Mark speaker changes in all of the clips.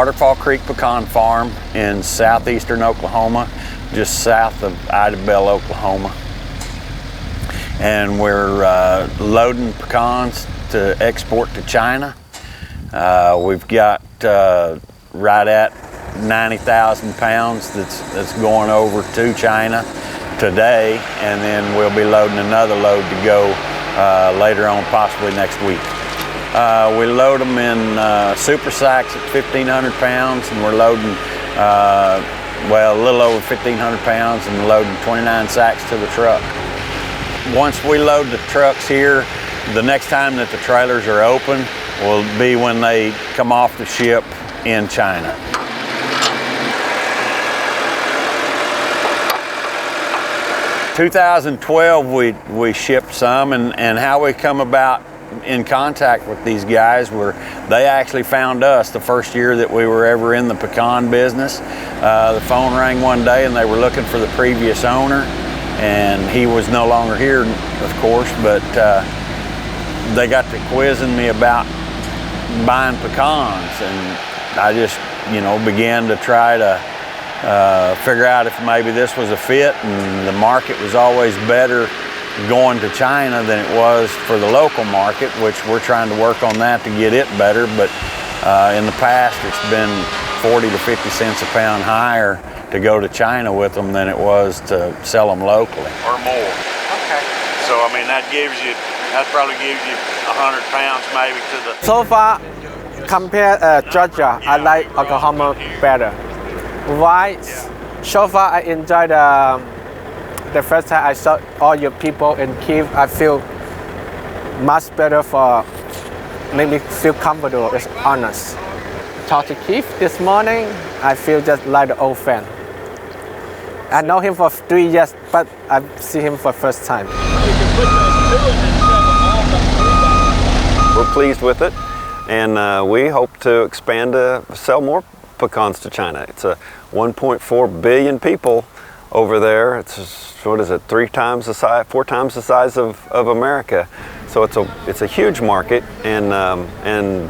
Speaker 1: Waterfall Creek Pecan Farm in southeastern Oklahoma, just south of Idabel, Oklahoma. And we're loading pecans to export to China. We've got right at 90,000 pounds that's going over to China today, and then we'll be loading another load to go later on, possibly next week. We load them in super sacks at 1,500 pounds, and we're loading, well, a little over 1,500 pounds and loading 29 sacks to the truck. Once we load the trucks here, the next time that the trailers are open will be when they come off the ship in China. In 2012 we shipped some, and how we come about in contact with these guys were they actually found us the first year that we were ever in the pecan business. The phone rang one day and they were looking for the previous owner, and he was no longer here, of course, but they got to quizzing me about buying pecans, and I just, began to try to figure out if maybe this was a fit, and the market was always better going to China than it was for the local market, which we're trying to work on that to get it better. But in the past, it's been 40 to 50 cents a pound higher to go to China with them than it was to sell them locally. Or more.
Speaker 2: Okay.
Speaker 1: So, I mean, that probably gives you 100 pounds maybe to the...
Speaker 2: So far, compared Georgia, I like Oklahoma better. Why? So far, I enjoyed the first time I saw all your people in Kiev. I feel much better make me feel comfortable, it's honest. Talked to Keith this morning, I feel just like the old friend. I know him for 3 years, but I see him for the first time.
Speaker 3: We're pleased with it, and we hope to expand to sell more pecans to China. It's 1.4 billion people over there. It's, what is it, 4 times the size of America. So it's a huge market, and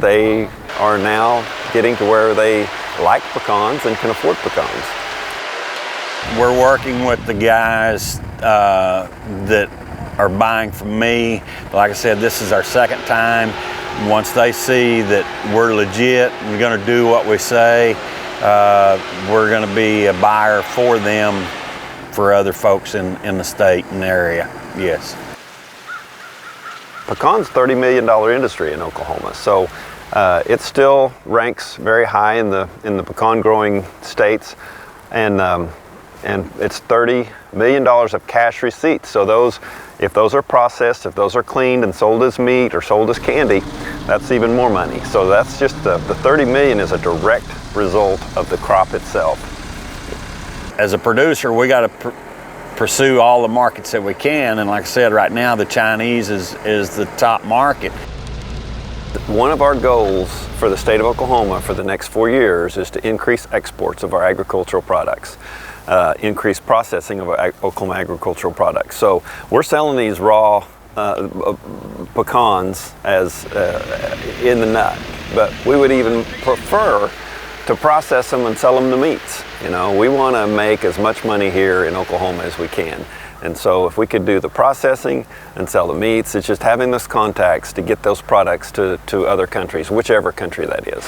Speaker 3: they are now getting to where they like pecans and can afford pecans.
Speaker 1: We're working with the guys that are buying from me. Like I said, this is our second time. Once they see that we're legit and going to do what we say, we're going to be a buyer for them, for other folks in the state and area, yes.
Speaker 3: Pecan's a $30 million industry in Oklahoma, so it still ranks very high in the pecan growing states, and it's $30 million of cash receipts. So if those are processed, if those are cleaned and sold as meat or sold as candy, that's even more money. So that's just the $30 million is a direct result of the crop itself.
Speaker 1: As a producer, we got to pursue all the markets that we can, and like I said, right now the Chinese is the top market.
Speaker 3: One of our goals for the state of Oklahoma for the next 4 years is to increase exports of our agricultural products, increase processing of our Oklahoma agricultural products. So we're selling these raw pecans as in the nut, but we would even prefer to process them and sell them to meats. We want to make as much money here in Oklahoma as we can. And so if we could do the processing and sell the meats, it's just having those contacts to get those products to other countries, whichever country that is.